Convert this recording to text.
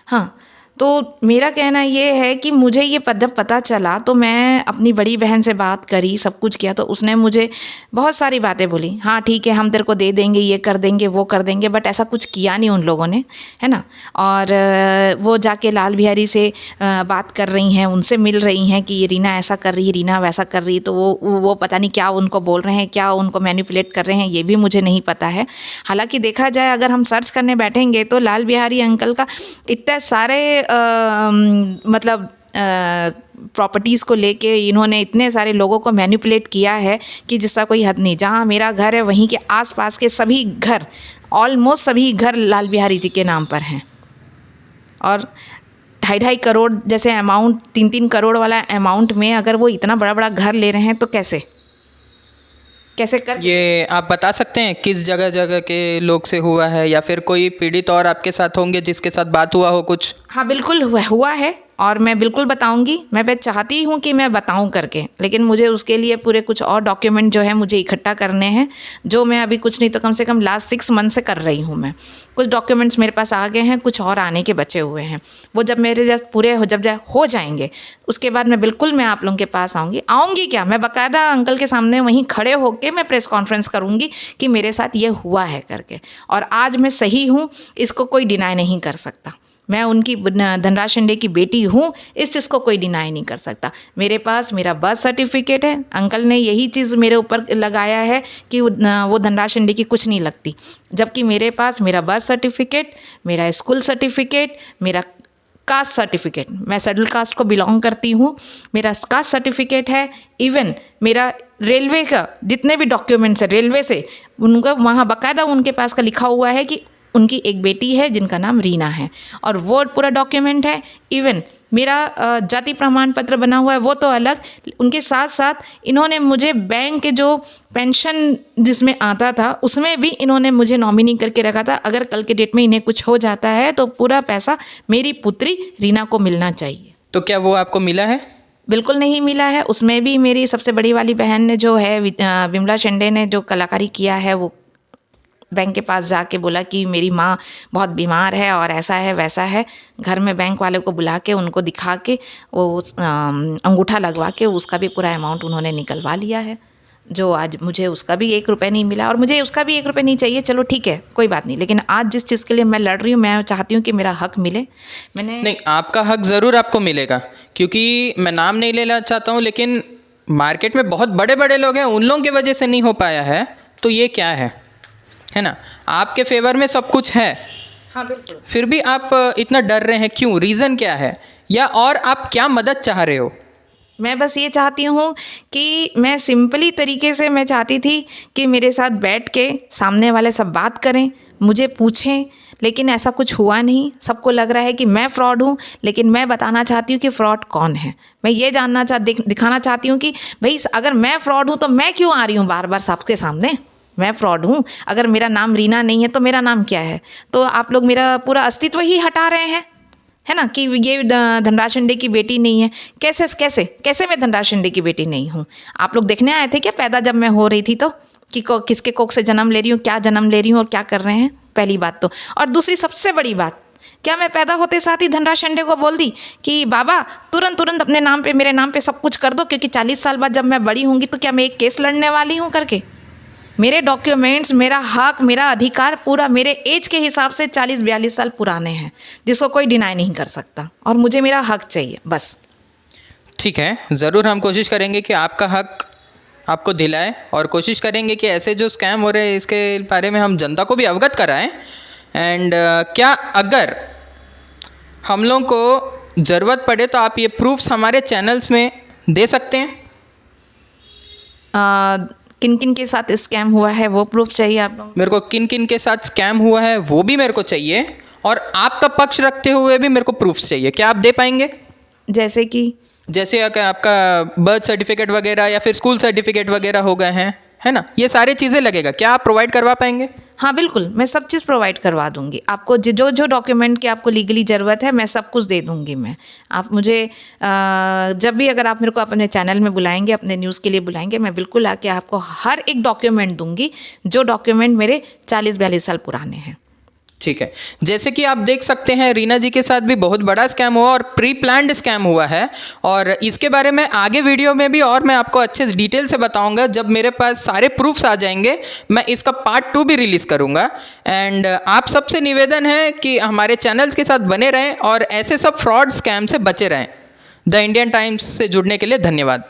हाँ, तो मेरा कहना ये है कि मुझे ये जब पता चला तो मैं अपनी बड़ी बहन से बात करी, सब कुछ किया, तो उसने मुझे बहुत सारी बातें बोली। हाँ ठीक है, हम तेरे को दे देंगे, ये कर देंगे, वो कर देंगे, बट ऐसा कुछ किया नहीं उन लोगों ने, है ना। और वो जाके लाल बिहारी से बात कर रही हैं, उनसे मिल रही हैं कि ये रीना ऐसा कर रही है, रीना वैसा कर रही है, तो वो पता नहीं क्या उनको बोल रहे हैं, क्या उनको मैनिपुलेट कर रहे हैं, ये भी मुझे नहीं पता है। हालांकि देखा जाए, अगर हम सर्च करने बैठेंगे तो लाल बिहारी अंकल का इतने सारे मतलब प्रॉपर्टीज़ को लेके इन्होंने इतने सारे लोगों को मैनिपुलेट किया है कि जिसका कोई हद नहीं। जहाँ मेरा घर है वहीं के आसपास के सभी घर, ऑलमोस्ट सभी घर लाल बिहारी जी के नाम पर हैं। और 2.5 जैसे अमाउंट, 3-3 करोड़ वाला अमाउंट में अगर वो इतना बड़ा बड़ा घर ले रहे हैं तो कैसे कर। ये आप बता सकते हैं किस जगह जगह के लोग से हुआ है, या फिर कोई पीड़ित और आपके साथ होंगे जिसके साथ बात हुआ हो कुछ? हाँ बिल्कुल हुआ है, और मैं बिल्कुल बताऊंगी। मैं चाहती हूँ कि मैं बताऊं करके, लेकिन मुझे उसके लिए पूरे कुछ और डॉक्यूमेंट जो है मुझे इकट्ठा करने हैं, जो मैं अभी कुछ नहीं तो कम से कम लास्ट 6 मंथ से कर रही हूँ। मैं कुछ डॉक्यूमेंट्स मेरे पास आ गए हैं, कुछ और आने के बचे हुए हैं। वो जब मेरे जस्ट पूरे हो जाएंगे, उसके बाद मैं बिल्कुल मैं आप लोगों के पास आऊँगी क्या, मैं बाकायदा अंकल के सामने वहीं खड़े होकर मैं प्रेस कॉन्फ्रेंस करूँगी कि मेरे साथ ये हुआ है करके। और आज मैं सही हूँ, इसको कोई डिनाई नहीं कर सकता। मैं उनकी धनराज शिंदे की बेटी हूँ, इस चीज़ को कोई डिनाई नहीं कर सकता। मेरे पास मेरा बर्थ सर्टिफिकेट है, अंकल ने यही चीज़ मेरे ऊपर लगाया है कि वो धनराज शिंदे की कुछ नहीं लगती, जबकि मेरे पास मेरा बर्थ सर्टिफिकेट, मेरा स्कूल सर्टिफिकेट, मेरा कास्ट सर्टिफिकेट, मैं शेड्यूल कास्ट को बिलोंग करती हूँ, मेरा कास्ट सर्टिफिकेट है। इवन मेरा रेलवे का जितने भी डॉक्यूमेंट्स है रेलवे से, उनका वहाँ बाकायदा उनके पास का लिखा हुआ है कि उनकी एक बेटी है जिनका नाम रीना है, और वो पूरा डॉक्यूमेंट है। इवन मेरा जाति प्रमाण पत्र बना हुआ है, वो तो अलग। उनके साथ साथ इन्होंने मुझे बैंक के जो पेंशन जिसमें आता था उसमें भी इन्होंने मुझे नॉमिनी करके रखा था। अगर कल के डेट में इन्हें कुछ हो जाता है तो पूरा पैसा मेरी पुत्री रीना को मिलना चाहिए। तो क्या वो आपको मिला है? बिल्कुल नहीं मिला है। उसमें भी मेरी सबसे बड़ी वाली बहन ने जो है विमला शिंदे ने जो कलाकारी किया है, वो बैंक के पास जाके बोला कि मेरी माँ बहुत बीमार है और ऐसा है वैसा है। घर में बैंक वाले को बुला के उनको दिखा के वो अंगूठा लगवा के उसका भी पूरा अमाउंट उन्होंने निकलवा लिया है, जो आज मुझे उसका भी 1 रुपये नहीं मिला, और मुझे उसका भी 1 रुपये नहीं चाहिए। चलो ठीक है, कोई बात नहीं, लेकिन आज जिस चीज़ के लिए मैं लड़ रही हूँ, मैं चाहती हूँ कि मेरा हक मिले। नहीं, आपका हक ज़रूर आपको मिलेगा, क्योंकि मैं नाम नहीं लेना चाहता हूँ, लेकिन मार्केट में बहुत बड़े बड़े लोग हैं, उन लोगों की वजह से नहीं हो पाया है, तो ये क्या है ना। आपके फेवर में सब कुछ है। हाँ बिल्कुल। फिर भी आप इतना डर रहे हैं क्यों? रीज़न क्या है, या और आप क्या मदद चाह रहे हो? मैं बस ये चाहती हूँ कि मैं सिंपली तरीके से मैं चाहती थी कि मेरे साथ बैठ के सामने वाले सब बात करें, मुझे पूछें, लेकिन ऐसा कुछ हुआ नहीं। सबको लग रहा है कि मैं फ्रॉड हूँ, लेकिन मैं बताना चाहती हूँ कि फ्रॉड कौन है। मैं ये दिखाना चाहती हूँ कि भाई अगर मैं फ्रॉड हूँ तो मैं क्यों आ रही हूँ बार बार सबके सामने। मैं फ्रॉड हूँ, अगर मेरा नाम रीना नहीं है तो मेरा नाम क्या है? तो आप लोग मेरा पूरा अस्तित्व ही हटा रहे हैं, है ना, कि ये धनराज शिंदे की बेटी नहीं है। कैसे कैसे कैसे मैं धनराज शिंदे की बेटी नहीं हूँ? आप लोग देखने आए थे क्या पैदा जब मैं हो रही थी तो, कि किसके कोख से जन्म ले रही हूँ, क्या जन्म ले रही हूँ और क्या कर रहे हैं? पहली बात तो। और दूसरी सबसे बड़ी बात, क्या मैं पैदा होते साथ ही धनराज शिंदे को बोल दी कि बाबा तुरंत अपने नाम पे, मेरे नाम पे सब कुछ कर दो, क्योंकि 40 साल बाद जब मैं बड़ी होंगी तो क्या मैं एक केस लड़ने वाली हूँ करके? मेरे डॉक्यूमेंट्स, मेरा हक, मेरा अधिकार पूरा मेरे एज के हिसाब से 40-42 साल पुराने हैं, जिसको कोई डिनाई नहीं कर सकता, और मुझे मेरा हक चाहिए बस। ठीक है, ज़रूर हम कोशिश करेंगे कि आपका हक आपको दिलाए, और कोशिश करेंगे कि ऐसे जो स्कैम हो रहे हैं इसके बारे में हम जनता को भी अवगत कराएं। एंड क्या अगर हम लोगों को ज़रूरत पड़े तो आप ये प्रूफ्स हमारे चैनल्स में दे सकते हैं। किन किन के साथ स्कैम हुआ है वो प्रूफ चाहिए आप लोग? मेरे को किन किन के साथ स्कैम हुआ है वो भी मेरे को चाहिए, और आपका पक्ष रखते हुए भी मेरे को प्रूफ्स चाहिए। क्या आप दे पाएंगे? जैसे आपका बर्थ सर्टिफिकेट वगैरह या फिर स्कूल सर्टिफिकेट वगैरह हो गए हैं, है ना, ये सारी चीज़ें लगेगा। क्या आप प्रोवाइड करवा पाएंगे? हाँ बिल्कुल, मैं सब चीज़ प्रोवाइड करवा दूंगी आपको। जो जो डॉक्यूमेंट की आपको लीगली ज़रूरत है मैं सब कुछ दे दूंगी। मैं, आप मुझे जब भी अगर आप मेरे को अपने चैनल में बुलाएंगे, अपने न्यूज़ के लिए बुलाएंगे, मैं बिल्कुल आके आपको हर एक डॉक्यूमेंट दूंगी, जो डॉक्यूमेंट मेरे 40-42 साल पुराने हैं। ठीक है, जैसे कि आप देख सकते हैं रीना जी के साथ भी बहुत बड़ा स्कैम हुआ और प्री प्लान्ड स्कैम हुआ है, और इसके बारे में आगे वीडियो में भी और मैं आपको अच्छे डिटेल से बताऊंगा। जब मेरे पास सारे प्रूफ्स आ जाएंगे मैं इसका पार्ट 2 भी रिलीज़ करूंगा। एंड आप सबसे निवेदन है कि हमारे चैनल्स के साथ बने रहें और ऐसे सब फ्रॉड स्कैम से बचे रहें। द इंडियन टाइम्स से जुड़ने के लिए धन्यवाद।